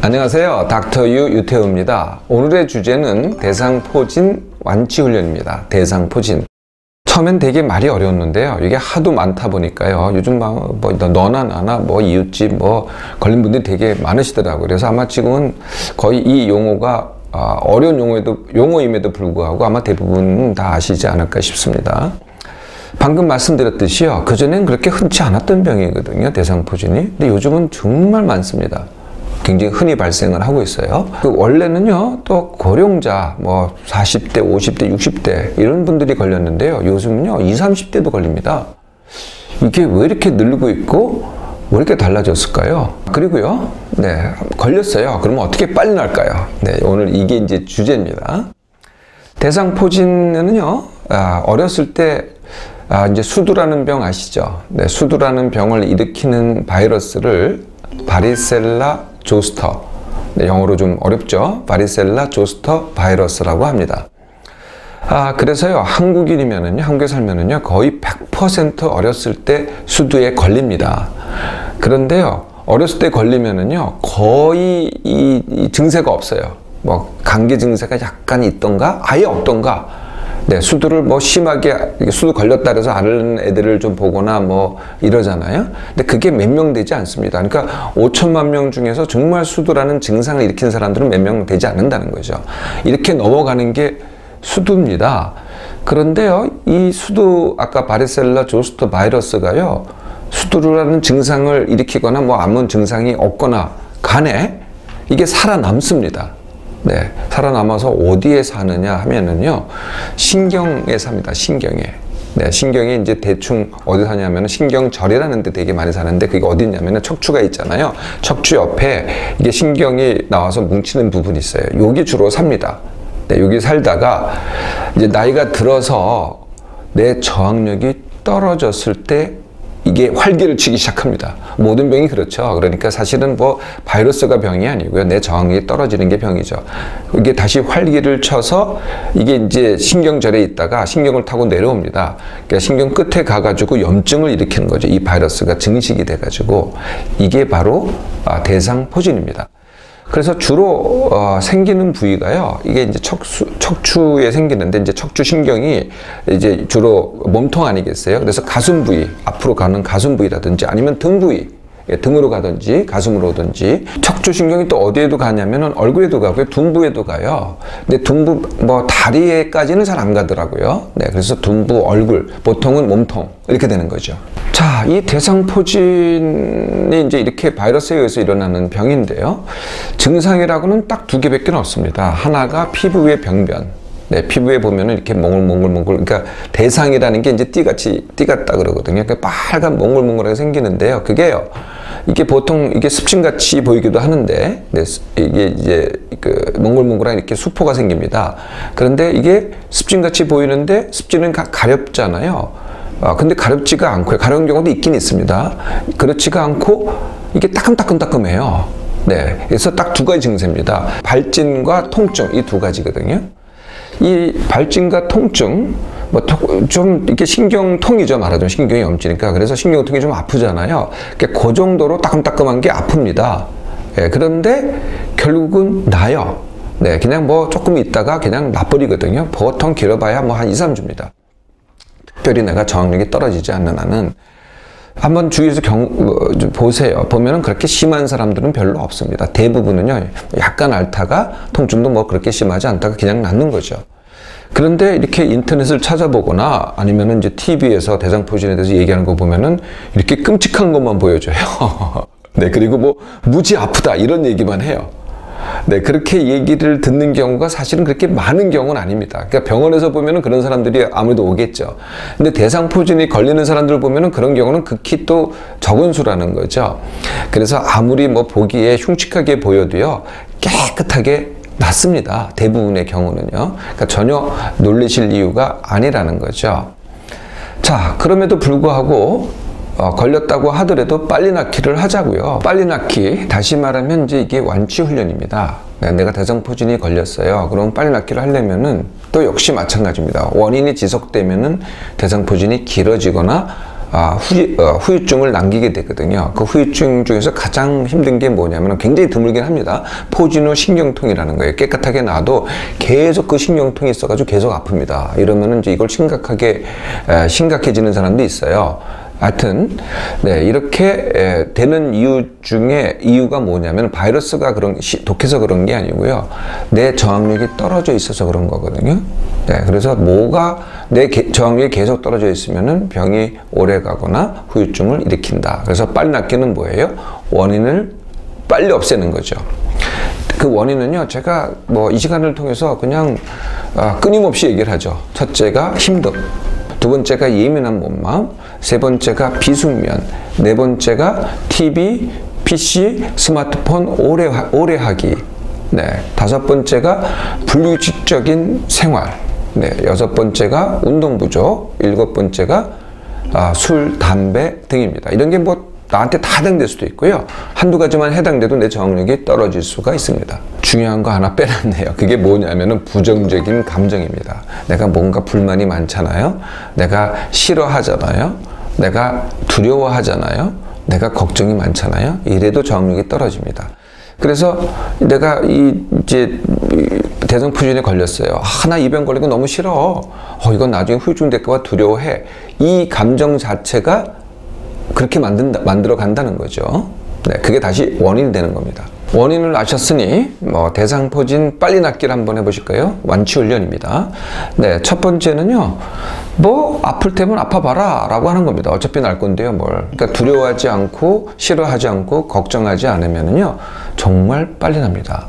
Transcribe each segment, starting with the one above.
안녕하세요. 닥터유 유태우입니다. 오늘의 주제는 대상포진 완치훈련입니다. 대상포진. 처음엔 되게 말이 어려웠는데요. 이게 하도 많다 보니까요. 요즘 뭐 너나 나나 뭐 이웃집 뭐 걸린 분들이 되게 많으시더라고요. 그래서 아마 지금은 거의 이 용어가 어려운 용어임에도 불구하고 아마 대부분 다 아시지 않을까 싶습니다. 방금 말씀드렸듯이요. 그전엔 그렇게 흔치 않았던 병이거든요. 대상포진이. 근데 요즘은 정말 많습니다. 굉장히 흔히 발생을 하고 있어요. 원래는요, 또 고령자, 뭐 40대, 50대, 60대 이런 분들이 걸렸는데요. 요즘은요, 20, 30대도 걸립니다. 이게 왜 이렇게 늘고 있고 왜 이렇게 달라졌을까요? 그리고요, 네, 걸렸어요. 그러면 어떻게 빨리 날까요? 네, 오늘 이게 이제 주제입니다. 대상포진은요, 어렸을 때 이제 수두라는 병 아시죠? 네, 수두라는 병을 일으키는 바이러스를 바리셀라 조스터, 네, 영어로 좀 어렵죠? 바리셀라 조스터 바이러스라고 합니다. 그래서요, 한국에 살면은요, 거의 100% 어렸을 때 수두에 걸립니다. 그런데요, 어렸을 때 걸리면은요, 거의 이 증세가 없어요. 뭐, 감기 증세가 약간 있던가, 아예 없던가. 네, 수두를 뭐 심하게, 수두 걸렸다 그래서 앓는 애들을 좀 보거나 뭐 이러잖아요. 근데 그게 몇 명 되지 않습니다. 그러니까 5천만 명 중에서 정말 수두라는 증상을 일으킨 사람들은 몇 명 되지 않는다는 거죠. 이렇게 넘어가는 게 수두입니다. 그런데요, 이 수두, 아까 바리셀라 조스터 바이러스가요, 수두라는 증상을 일으키거나 뭐 아무 증상이 없거나 간에 이게 살아남습니다. 네, 살아남아서 어디에 사느냐 하면은요, 신경에 삽니다. 신경에. 네, 신경이 이제 대충 어디 사냐면은 신경절이라는 데 되게 많이 사는데 그게 어디 있냐면은 척추가 있잖아요. 척추 옆에 이게 신경이 나와서 뭉치는 부분이 있어요. 여기 주로 삽니다. 네, 여기 살다가 이제 나이가 들어서 내 저항력이 떨어졌을 때 이게 활기를 치기 시작합니다. 모든 병이 그렇죠. 그러니까 사실은 뭐 바이러스가 병이 아니고요. 내 저항력이 떨어지는 게 병이죠. 이게 다시 활기를 쳐서 이게 이제 신경절에 있다가 신경을 타고 내려옵니다. 그러니까 신경 끝에 가가지고 염증을 일으키는 거죠. 이 바이러스가 증식이 돼가지고 이게 바로 대상포진입니다. 그래서 주로 생기는 부위가요. 이게 이제 척추에 생기는데 이제 척추신경이 이제 주로 몸통 아니겠어요? 그래서 가슴 부위, 앞으로 가는 가슴 부위라든지 아니면 등 부위, 등으로 가든지 가슴으로 오든지. 척추신경이 또 어디에도 가냐면은 얼굴에도 가고요. 둔부에도 가요. 근데 둔부 뭐 다리에까지는 잘 안 가더라고요. 네, 그래서 둔부, 얼굴, 보통은 몸통 이렇게 되는 거죠. 자, 이 대상포진이 이제 이렇게 바이러스에 의해서 일어나는 병인데요. 증상이라고는 딱 두 개밖에 없습니다. 하나가 피부의 병변. 네, 피부에 보면은 이렇게 몽글몽글, 그러니까 대상이라는 게 이제 띠 같다 그러거든요. 그러니까 빨간 몽글몽글하게 생기는데요. 그게요, 이게 보통 이게 습진같이 보이기도 하는데, 네, 이게 이제 그 몽글몽글한 이렇게 수포가 생깁니다. 그런데 이게 습진같이 보이는데 습진은 가렵잖아요. 근데 가렵지가 않고요. 가려운 경우도 있긴 있습니다. 그렇지가 않고 이게 따끔따끔해요. 네, 그래서 딱 두 가지 증세입니다. 발진과 통증, 이 두 가지거든요. 이 발진과 통증, 뭐 좀 이렇게 신경통이죠. 말하자면 신경이 염지니까. 그래서 신경통이 좀 아프잖아요. 그러니까 그 정도로 따끔따끔한 게 아픕니다. 네, 그런데 결국은 나요. 네, 그냥 뭐 조금 있다가 그냥 나버리거든요. 보통 길어봐야 뭐 한 2, 3주입니다. 특별히 내가 저항력이 떨어지지 않는 한은. 한번 주위에서 보세요. 보면은 그렇게 심한 사람들은 별로 없습니다. 대부분은요, 약간 앓다가 통증도 뭐 그렇게 심하지 않다가 그냥 낫는 거죠. 그런데 이렇게 인터넷을 찾아보거나 아니면은 이제 TV에서 대상포진에 대해서 얘기하는 거 보면은 이렇게 끔찍한 것만 보여줘요. 네, 그리고 뭐 무지 아프다 이런 얘기만 해요. 네, 그렇게 얘기를 듣는 경우가 사실은 그렇게 많은 경우는 아닙니다. 그러니까 병원에서 보면은 그런 사람들이 아무래도 오겠죠. 근데 대상포진이 걸리는 사람들 보면은 그런 경우는 극히 또 적은 수라는 거죠. 그래서 아무리 뭐 보기에 흉측하게 보여도요, 깨끗하게 낫습니다. 대부분의 경우는요. 그러니까 전혀 놀라실 이유가 아니라는 거죠. 자, 그럼에도 불구하고 걸렸다고 하더라도 빨리 낳기를 하자고요. 빨리 낳기, 다시 말하면 이제 이게 완치 훈련입니다. 내가 대상포진이 걸렸어요. 그럼 빨리 낳기를 하려면은 또 역시 마찬가지입니다. 원인이 지속되면은 대상포진이 길어지거나 후유증을 남기게 되거든요. 그 후유증 중에서 가장 힘든 게 뭐냐면 굉장히 드물긴 합니다. 포진 후 신경통이라는 거예요. 깨끗하게 놔도 계속 그 신경통이 있어가지고 계속 아픕니다. 이러면은 이제 이걸 심각해지는 사람도 있어요. 하여튼 네, 이렇게 되는 이유가 뭐냐면 바이러스가 독해서 그런 게 아니고요. 내 저항력이 떨어져 있어서 그런 거거든요. 네, 그래서 내 저항력이 계속 떨어져 있으면은 병이 오래 가거나 후유증을 일으킨다. 그래서 빨리 낫기는 뭐예요? 원인을 빨리 없애는 거죠. 그 원인은요, 제가 이 시간을 통해서 그냥 끊임없이 얘기를 하죠. 첫째가 힘듦, 두 번째가 예민한 몸마음, 세 번째가 비숙면, 네 번째가 TV, PC, 스마트폰 오래 하기, 네, 다섯 번째가 불규칙적인 생활, 네, 여섯 번째가 운동 부족, 일곱 번째가 술, 담배 등입니다. 이런 게 나한테 다 해당될 수도 있고요. 한두 가지만 해당돼도 내 저항력이 떨어질 수가 있습니다. 중요한 거 하나 빼놨네요. 그게 뭐냐면은 부정적인 감정입니다. 내가 뭔가 불만이 많잖아요. 내가 싫어하잖아요. 내가 두려워하잖아요. 내가 걱정이 많잖아요. 이래도 저항력이 떨어집니다. 그래서 내가 이제 대성포진에 걸렸어요. 나 이 병 걸리고 너무 싫어. 이건 나중에 후유증 될까 봐 두려워해. 이 감정 자체가 그렇게 만들어 간다는 거죠. 네, 그게 다시 원인이 되는 겁니다. 원인을 아셨으니 대상포진 빨리 낫기를 한번 해보실까요? 완치훈련입니다. 네, 첫 번째는요, 아플 테면 아파봐라 라고 하는 겁니다. 어차피 날 건데요, 그러니까 두려워하지 않고 싫어하지 않고 걱정하지 않으면은요, 정말 빨리 납니다.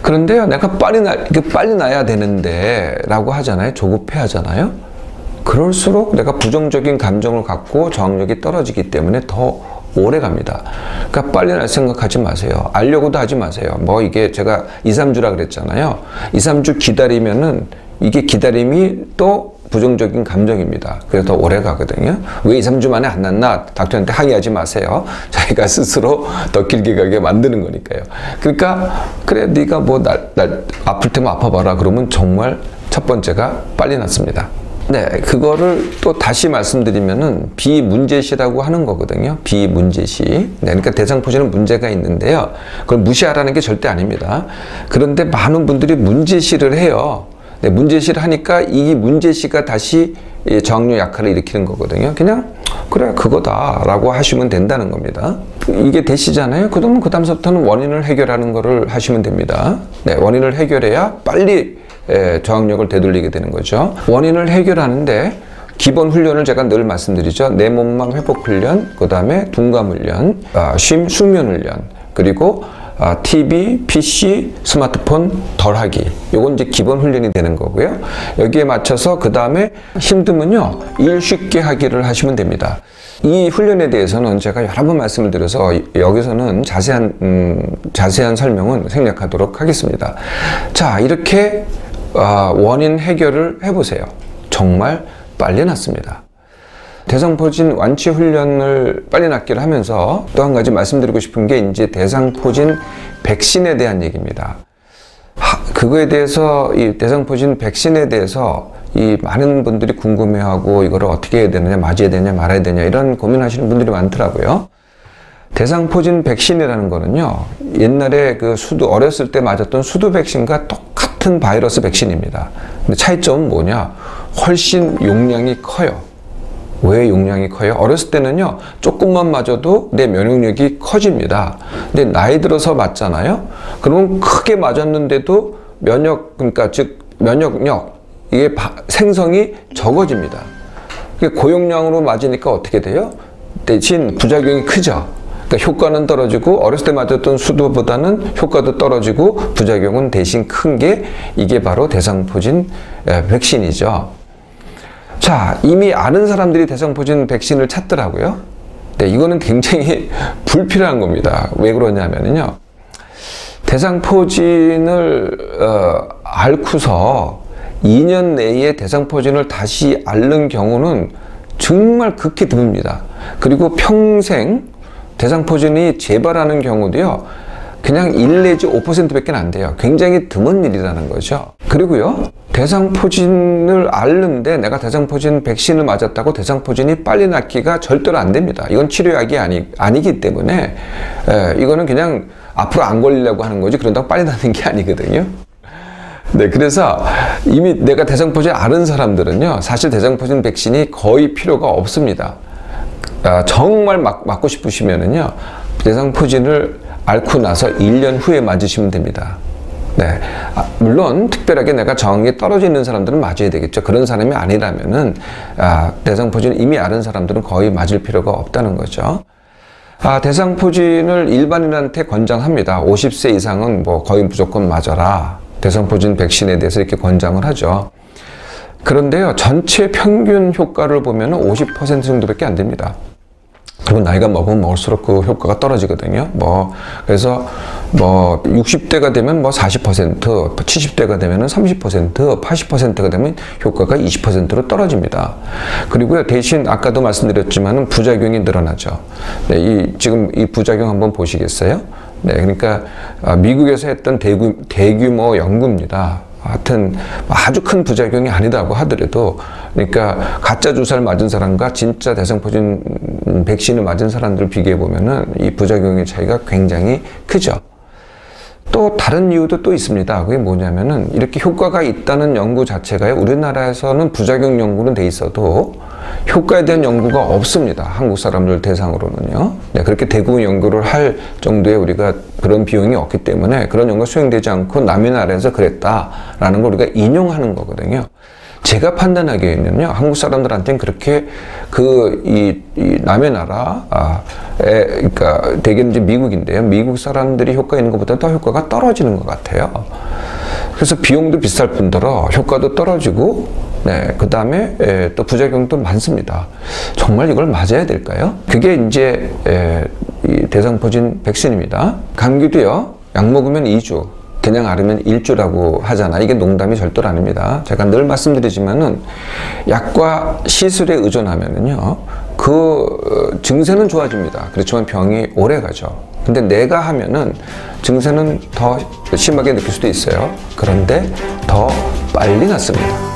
그런데요, 내가 빨리 나야 되는데 라고 하잖아요. 조급해 하잖아요. 그럴수록 내가 부정적인 감정을 갖고 저항력이 떨어지기 때문에 더 오래 갑니다. 그러니까 빨리 날 생각하지 마세요. 알려고도 하지 마세요. 이게 제가 2, 3주라 그랬잖아요. 2, 3주 기다리면은 이게 기다림이 또 부정적인 감정입니다. 그래서 더 오래 가거든요. 왜 2, 3주 만에 안 낫나? 닥터한테 항의하지 마세요. 자기가 스스로 더 길게 가게 만드는 거니까요. 그러니까 그래 네가 날 아플 때면 아파봐라 그러면 정말 첫 번째가 빨리 낫습니다. 네, 그거를 또 다시 말씀드리면은 비문제시라고 하는 거거든요. 비문제시. 네, 그러니까 대상포진은 문제가 있는데요. 그걸 무시하라는 게 절대 아닙니다. 그런데 많은 분들이 문제시를 해요. 네, 문제시를 하니까 이 문제시가 다시 저항력 약화를 일으키는 거거든요. 그냥 그래 그거다 라고 하시면 된다는 겁니다. 이게 되시잖아요. 그러면 그 다음부터는 원인을 해결하는 거를 하시면 됩니다. 네, 원인을 해결해야 빨리 저항력을 되돌리게 되는 거죠. 원인을 해결하는데 기본 훈련을 제가 늘 말씀드리죠. 내 몸만 회복 훈련, 그 다음에 둔감 훈련, 숙면 훈련, 그리고 TV, PC, 스마트폰 덜 하기. 요건 이제 기본 훈련이 되는 거고요. 여기에 맞춰서 그 다음에 힘듦은요, 일 쉽게 하기를 하시면 됩니다. 이 훈련에 대해서는 제가 여러 번 말씀을 드려서 여기서는 자세한 설명은 생략하도록 하겠습니다. 자, 이렇게 원인 해결을 해보세요. 정말 빨리 낫습니다. 대상포진 완치 훈련을 빨리 낫기를 하면서 또 한 가지 말씀드리고 싶은 게 이제 대상포진 백신에 대한 얘기입니다. 그거에 대해서 이 대상포진 백신에 대해서 이 많은 분들이 궁금해하고 이거를 어떻게 해야 되느냐, 맞아야 되냐, 말아야 되냐 이런 고민하시는 분들이 많더라고요. 대상포진 백신이라는 거는요, 옛날에 어렸을 때 맞았던 수두 백신과 똑같은 바이러스 백신입니다. 근데 차이점은 뭐냐? 훨씬 용량이 커요. 왜 용량이 커요? 어렸을 때는요, 조금만 맞아도 내 면역력이 커집니다. 근데 나이 들어서 맞잖아요? 그러면 크게 맞았는데도 면역력, 이게 생성이 적어집니다. 고용량으로 맞으니까 어떻게 돼요? 대신 부작용이 크죠. 그러니까 효과는 떨어지고 어렸을 때 맞았던 수두보다는 효과도 떨어지고 부작용은 대신 큰 게 이게 바로 대상포진 백신이죠. 자, 이미 아는 사람들이 대상포진 백신을 찾더라고요. 네, 이거는 굉장히 불필요한 겁니다. 왜 그러냐면요, 대상포진을 앓고서 2년 내에 대상포진을 다시 앓는 경우는 정말 극히 드뭅니다. 그리고 평생 대상포진이 재발하는 경우도요, 그냥 1 내지 5%밖에 안 돼요. 굉장히 드문 일이라는 거죠. 그리고요, 대상포진을 앓는데 내가 대상포진 백신을 맞았다고 대상포진이 빨리 낫기가 절대로 안 됩니다. 이건 치료약이 아니기 때문에 이거는 그냥 앞으로 안 걸리려고 하는 거지 그런다고 빨리 낫는 게 아니거든요. 네, 그래서 이미 내가 대상포진 앓은 사람들은요, 사실 대상포진 백신이 거의 필요가 없습니다. 정말 맞고 싶으시면은요, 대상포진을 앓고 나서 1년 후에 맞으시면 됩니다. 네. 물론, 특별하게 내가 저항이 떨어져 있는 사람들은 맞아야 되겠죠. 그런 사람이 아니라면은, 대상포진 이미 앓은 사람들은 거의 맞을 필요가 없다는 거죠. 대상포진을 일반인한테 권장합니다. 50세 이상은 뭐 거의 무조건 맞아라. 대상포진 백신에 대해서 이렇게 권장을 하죠. 그런데요, 전체 평균 효과를 보면 50% 정도밖에 안 됩니다. 그리고 나이가 먹으면 먹을수록 그 효과가 떨어지거든요. 그래서 60대가 되면 40%, 70대가 되면 30%, 80%가 되면 효과가 20%로 떨어집니다. 그리고요, 대신 아까도 말씀드렸지만은 부작용이 늘어나죠. 네, 지금 이 부작용 한번 보시겠어요? 네, 그러니까 미국에서 했던 대규모 연구입니다. 하여튼 아주 큰 부작용이 아니다고 하더라도, 그러니까 가짜 주사를 맞은 사람과 진짜 대상포진 백신을 맞은 사람들을 비교해 보면은 이 부작용의 차이가 굉장히 크죠. 또 다른 이유도 또 있습니다. 그게 뭐냐면은 이렇게 효과가 있다는 연구 자체가요, 우리나라에서는 부작용 연구는 돼 있어도 효과에 대한 연구가 없습니다. 한국 사람들 대상으로는요. 네, 그렇게 대규모 연구를 할 정도의 우리가 그런 비용이 없기 때문에 그런 연구가 수행되지 않고 남의 나라에서 그랬다라는 걸 우리가 인용하는 거거든요. 제가 판단하기에는요, 한국 사람들한테는 그렇게 이 남의 나라, 그러니까 대개는 이제 미국인데요. 미국 사람들이 효과 있는 것보다 더 효과가 떨어지는 것 같아요. 그래서 비용도 비쌀 뿐더러 효과도 떨어지고, 네, 그 다음에 또 부작용도 많습니다. 정말 이걸 맞아야 될까요? 그게 이제 이 대상포진 백신입니다. 감기도요, 약 먹으면 2주. 그냥 앓으면 1주라고 하잖아. 이게 농담이 절대로 아닙니다. 제가 늘 말씀드리지만은 약과 시술에 의존하면은요, 그 증세는 좋아집니다. 그렇지만 병이 오래 가죠. 근데 내가 하면은 증세는 더 심하게 느낄 수도 있어요. 그런데 더 빨리 낫습니다.